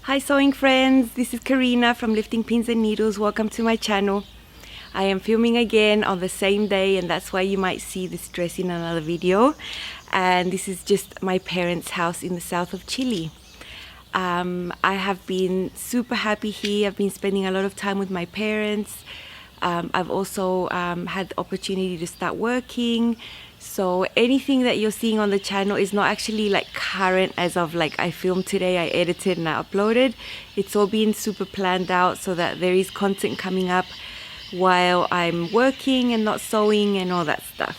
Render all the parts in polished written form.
Hi sewing friends, this is Karina from Lifting Pins and Needles. Welcome to my channel. I am filming again on the same day, and that's why you might see this dress in another video. And this is just my parents' house in the south of Chile. I have been super happy here. I've been spending a lot of time with my parents. I've also had the opportunity to start working. So anything that you're seeing on the channel is not actually like current as of like I filmed today, I edited and I uploaded. It's all been super planned out so that there is content coming up while I'm working and not sewing and all that stuff.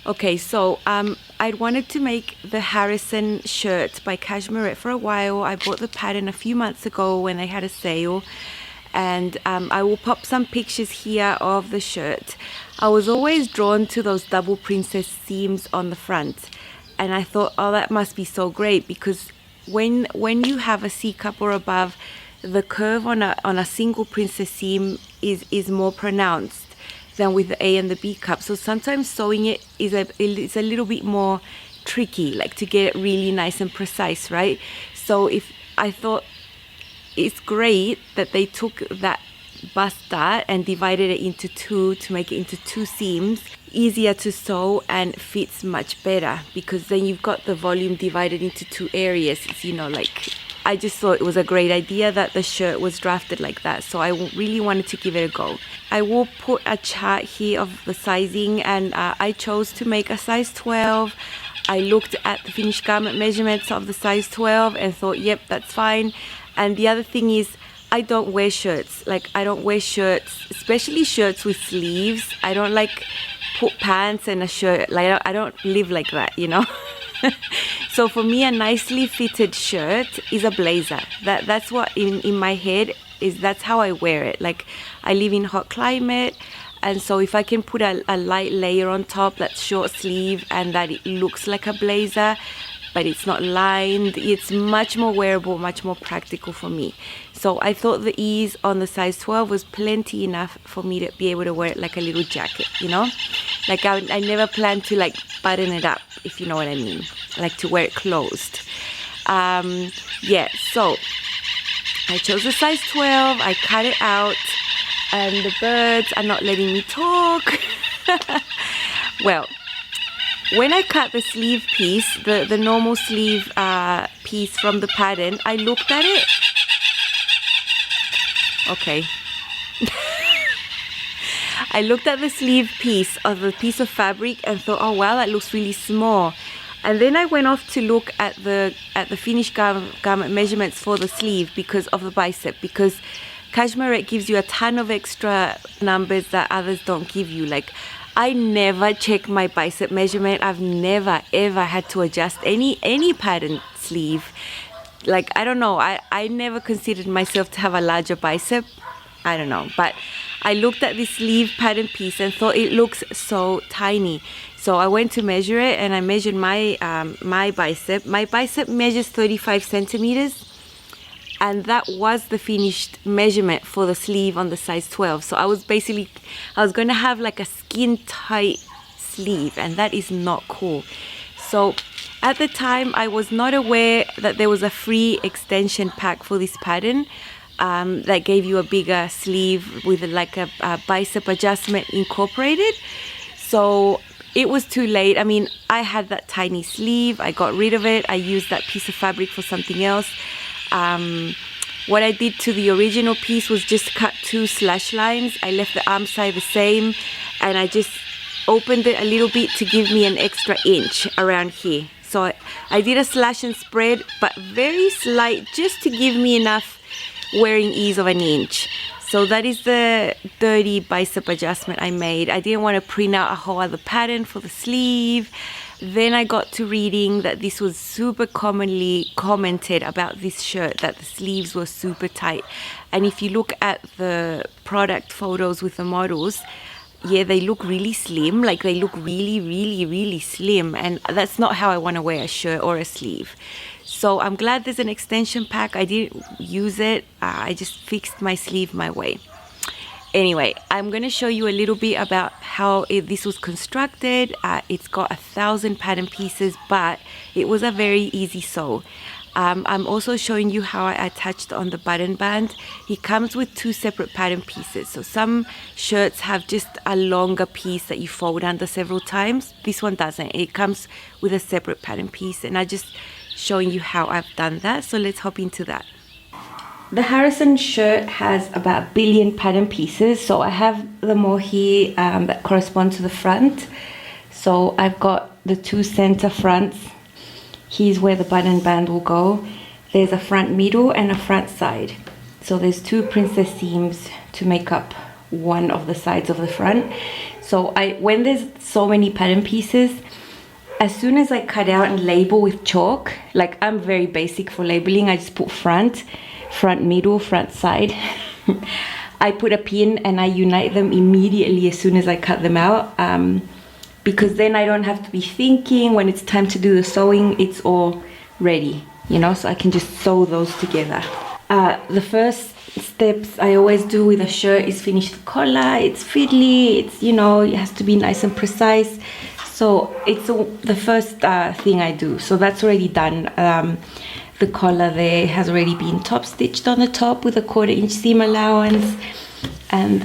Okay, so I wanted to make the Harrison shirt by Cashmerette for a while. I bought the pattern a few months ago when they had a sale, and I will pop some pictures here of the shirt. I was always drawn to those double princess seams on the front, and I thought, oh, that must be so great, because when you have a C cup or above, the curve on a single princess seam is more pronounced than with the A and the B cup. So sometimes sewing it is a little bit more tricky, like to get it really nice and precise, right? So if I thought it's great that they took that bust dart and divided it into two to make it into two seams, easier to sew and fits much better, because then you've got the volume divided into two areas. It's, you know, like, I just thought it was a great idea that the shirt was drafted like that, so I really wanted to give it a go. I will put a chart here of the sizing, and I chose to make a size 12. I looked at the finished garment measurements of the size 12 and thought, yep, that's fine. And the other thing is, I don't wear shirts. Like, I don't wear shirts, especially shirts with sleeves. I don't like put pants and a shirt. Like, I don't live like that, you know. So for me, a nicely fitted shirt is a blazer. That's what in my head is. That's how I wear it. Like, I live in hot climate, and so if I can put a light layer on top that's short sleeve and that it looks like a blazer, but it's not lined, it's much more wearable, much more practical for me. So I thought the ease on the size 12 was plenty enough for me to be able to wear it like a little jacket, you know? Like, I never planned to like button it up, if you know what I mean. I like to wear it closed. Yeah, so I chose the size 12, I cut it out, and the birds are not letting me talk. Well, when I cut the sleeve piece, the normal sleeve piece from the pattern, I looked at it. Okay. I looked at the sleeve piece of the piece of fabric and thought, oh wow, that looks really small. And then I went off to look at the finished garment measurements for the sleeve because of the bicep, because Cashmerette gives you a ton of extra numbers that others don't give you. Like, I never check my bicep measurement. I've never ever had to adjust any pattern sleeve. Like, I don't know, I never considered myself to have a larger bicep. I don't know, but I looked at this sleeve pattern piece and thought it looks so tiny. So I went to measure it, and I measured my my bicep. My bicep measures 35 centimeters. And that was the finished measurement for the sleeve on the size 12. So I was going to have like a skin tight sleeve, and that is not cool. So at the time, I was not aware that there was a free extension pack for this pattern that gave you a bigger sleeve with like a bicep adjustment incorporated. So it was too late. I mean, I had that tiny sleeve. I got rid of it. I used that piece of fabric for something else. What I did to the original piece was just cut 2 slash lines. I left the arm side the same, and I just opened it a little bit to give me an extra inch around here. So I did a slash and spread, but very slight, just to give me enough wearing ease of an inch. So that is the dirty bicep adjustment I made. I didn't want to print out a whole other pattern for the sleeve. Then I got to reading that this was super commonly commented about this shirt, that the sleeves were super tight. And if you look at the product photos with the models, yeah, they look really slim. Like, they look really, really, really slim. And that's not how I want to wear a shirt or a sleeve. So I'm glad there's an extension pack. I didn't use it. I just fixed my sleeve my way. Anyway, I'm going to show you a little bit about how this was constructed. It's got 1,000 pattern pieces, but it was a very easy sew. I'm also showing you how I attached on the button band. It comes with 2 separate pattern pieces. So some shirts have just a longer piece that you fold under several times. This one doesn't. It comes with a separate pattern piece, and I just showing you how I've done that. So let's hop into that. The Harrison shirt has about 1 billion pattern pieces, so I have them all here that correspond to the front. So I've got the 2 center fronts. Here's where the button band will go. There's a front middle and a front side. So there's 2 princess seams to make up one of the sides of the front. So when there's so many pattern pieces, as soon as I cut out and label with chalk, like I'm very basic for labeling, I just put front middle, front side. I put a pin and I unite them immediately as soon as I cut them out, because then I don't have to be thinking. When it's time to do the sewing, it's all ready, you know, so I can just sew those together. The first steps I always do with a shirt is finish the collar. It's fiddly, it's, you know, it has to be nice and precise. So it's the first thing I do. So that's already done. The collar there has already been top stitched on the top with a 1/4 inch seam allowance, and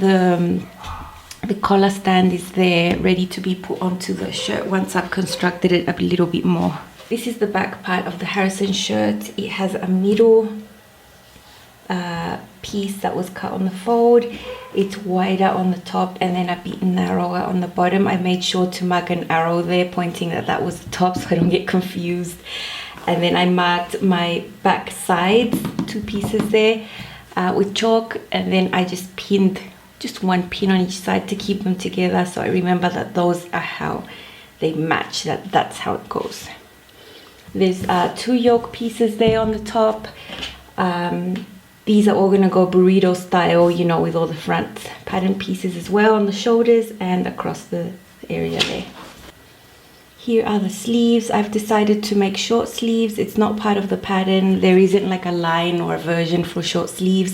the collar stand is there ready to be put onto the shirt once I've constructed it a little bit more. This is the back part of the Harrison shirt. It has a middle piece that was cut on the fold. It's wider on the top and then a bit narrower on the bottom. I made sure to mark an arrow there pointing that was the top so I don't get confused. And then I marked my back sides, 2 pieces there with chalk, and then I just pinned just 1 pin on each side to keep them together, so I remember that those are how they match, that's how it goes. There's 2 yoke pieces there on the top. These are all gonna go burrito style, you know, with all the front pattern pieces as well on the shoulders and across the area there. Here are the sleeves. I've decided to make short sleeves. It's not part of the pattern. There isn't like a line or a version for short sleeves.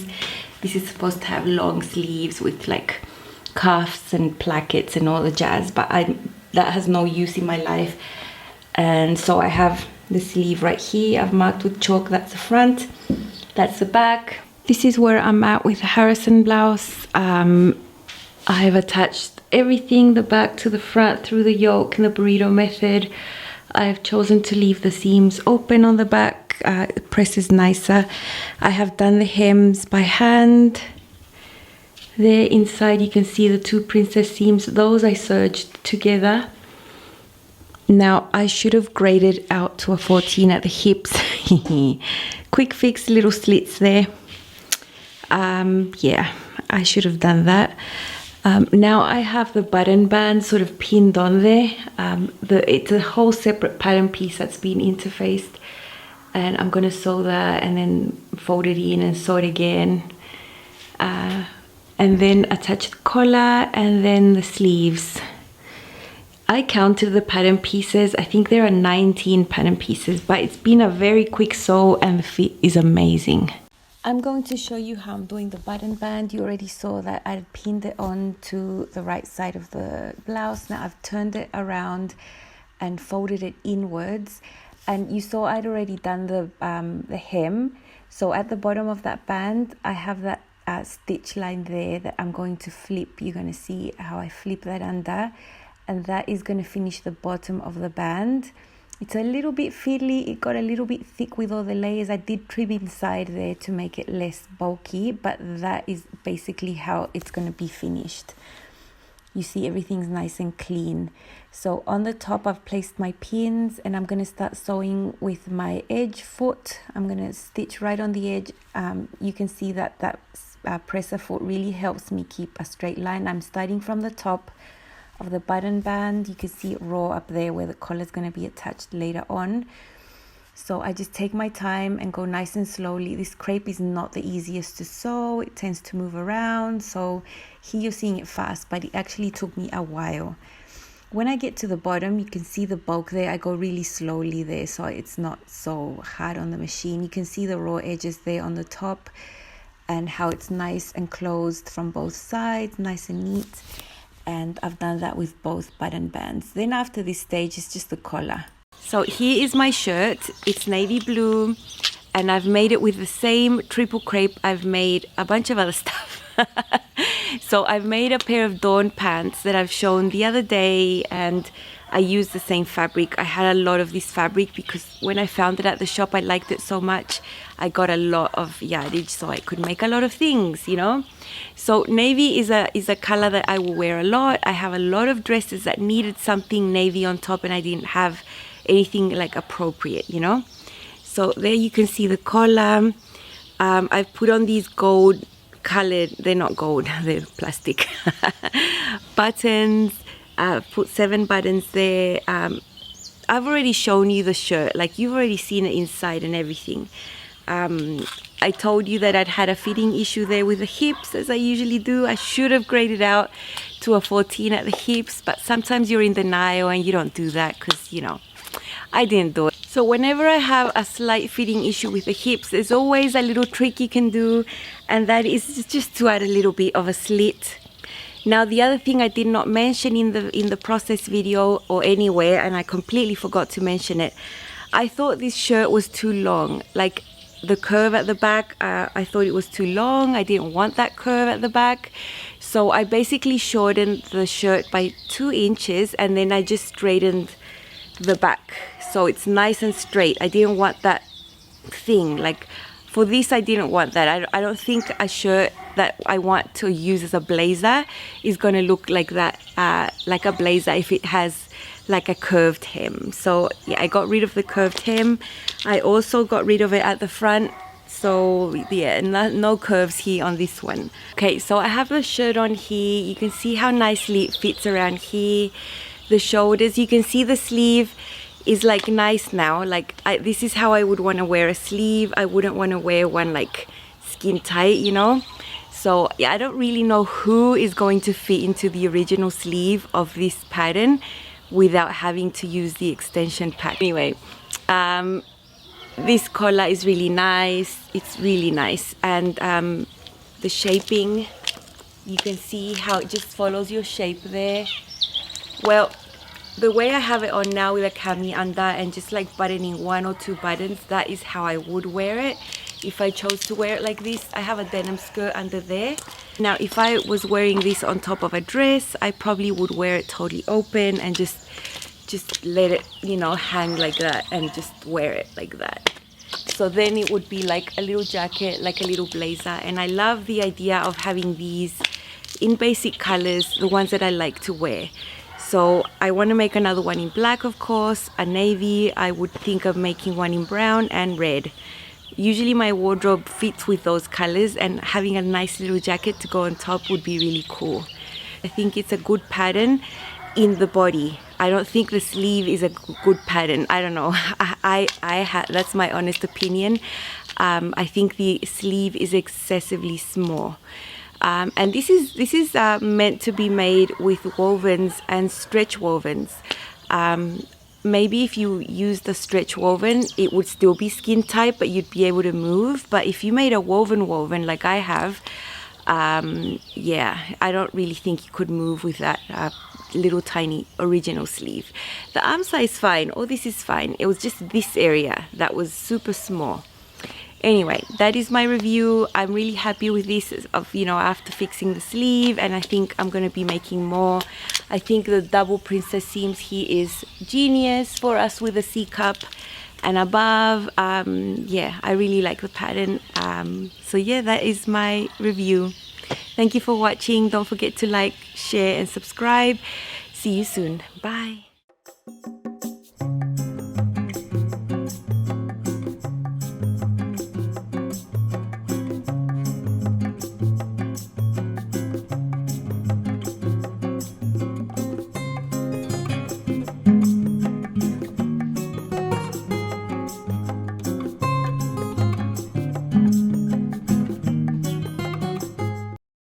This is supposed to have long sleeves with like cuffs and plackets and all the jazz, but that has no use in my life. And so I have the sleeve right here. I've marked with chalk. That's the front, that's the back. This is where I'm at with the Harrison blouse. I have attached everything, the back to the front through the yoke in the burrito method. I've chosen to leave the seams open on the back. It presses nicer. I have done the hems by hand. There inside you can see the 2 princess seams. Those I serged together. Now I should have graded out to a 14 at the hips. Quick fix, little slits there. Yeah, I should have done that. Now I have the button band sort of pinned on there. It's a whole separate pattern piece that's been interfaced, and I'm going to sew that and then fold it in and sew it again, and then attach the collar and then the sleeves. I counted the pattern pieces. I think there are 19 pattern pieces, but it's been a very quick sew and the fit is amazing. I'm going to show you how I'm doing the button band. You already saw that I pinned it on to the right side of the blouse. Now I've turned it around and folded it inwards. And you saw I'd already done the hem. So at the bottom of that band, I have that stitch line there that I'm going to flip. You're going to see how I flip that under. And that is going to finish the bottom of the band. It's a little bit fiddly. It got a little bit thick with all the layers. I did trim inside there to make it less bulky, but that is basically how it's going to be finished. You see everything's nice and clean. So on the top I've placed my pins and I'm going to start sewing with my edge foot. I'm going to stitch right on the edge. You can see that presser foot really helps me keep a straight line. I'm starting from the top of the button band. You can see it raw up there where the collar is going to be attached later on. So I just take my time and go nice and slowly. This crepe is not the easiest to sew. It tends to move around. So here you're seeing it fast, but it actually took me a while. When I get to the bottom, you can see the bulk there. I go really slowly there, so it's not so hard on the machine. You can see the raw edges there on the top and how it's nice and closed from both sides, nice and neat. And I've done that with both button bands. Then after this stage, it's just the collar. So here is my shirt. It's navy blue, and I've made it with the same triple crepe. I've made a bunch of other stuff. So I've made a pair of Dawn pants that I've shown the other day, and I used the same fabric. I had a lot of this fabric because when I found it at the shop, I liked it so much. I got a lot of yardage so I could make a lot of things, you know. So navy is a color that I will wear a lot. I have a lot of dresses that needed something navy on top, and I didn't have anything like appropriate, you know. So there you can see the collar. I've put on these gold colored, they're not gold, they're plastic buttons. Put 7 buttons there. I've already shown you the shirt, like you've already seen it inside and everything. I told you that I'd had a fitting issue there with the hips, as I usually do. I should have graded out to a 14 at the hips, but sometimes you're in denial and you don't do that because, you know, I didn't do it. So whenever I have a slight fitting issue with the hips, there's always a little trick you can do, and that is just to add a little bit of a slit. Now the other thing I did not mention in the process video or anywhere, and I completely forgot to mention it, I thought this shirt was too long. Like the curve at the back, I thought it was too long. I didn't want that curve at the back. So I basically shortened the shirt by 2 inches, and then I just straightened the back. So it's nice and straight. I didn't want that thing. Like for this, I didn't want that. I don't think a shirt that I want to use as a blazer is going to look like that, like a blazer if it has like a curved hem. So yeah, I got rid of the curved hem. I also got rid of it at the front. So yeah, no curves here on this one. Okay, so I have the shirt on here. You can see how nicely it fits around here. The shoulders, you can see the sleeve is like nice now. Like this is how I would want to wear a sleeve. I wouldn't want to wear one like skin tight, you know. So yeah, I don't really know who is going to fit into the original sleeve of this pattern without having to use the extension pack. Anyway, this collar is really nice. It's really nice, and the shaping, you can see how it just follows your shape there. Well, the way I have it on now with a cami under and just like buttoning 1 or 2 buttons, that is how I would wear it if I chose to wear it like this. I have a denim skirt under there. Now if I was wearing this on top of a dress, I probably would wear it totally open and just let it, you know, hang like that and just wear it like that. So then it would be like a little jacket, like a little blazer. And I love the idea of having these in basic colors, the ones that I like to wear. So I want to make another one in black, of course, a navy. I would think of making one in brown and red. Usually my wardrobe fits with those colors, and having a nice little jacket to go on top would be really cool. I think it's a good pattern in the body. I don't think the sleeve is a good pattern. I don't know. That's my honest opinion. I think the sleeve is excessively small. And this is meant to be made with wovens and stretch wovens. Maybe if you use the stretch woven, it would still be skin tight, but you'd be able to move. But if you made a woven like I have, yeah, I don't really think you could move with that little tiny original sleeve. The arm size fine, all this is fine. It was just this area that was super small. Anyway, that is my review. I'm really happy with this, you know, after fixing the sleeve, and I think I'm going to be making more. I think the double princess seams here is genius for us with a C cup and above. Yeah, I really like the pattern. So yeah, that is my review. Thank you for watching. Don't forget to like, share and subscribe. See you soon. Bye.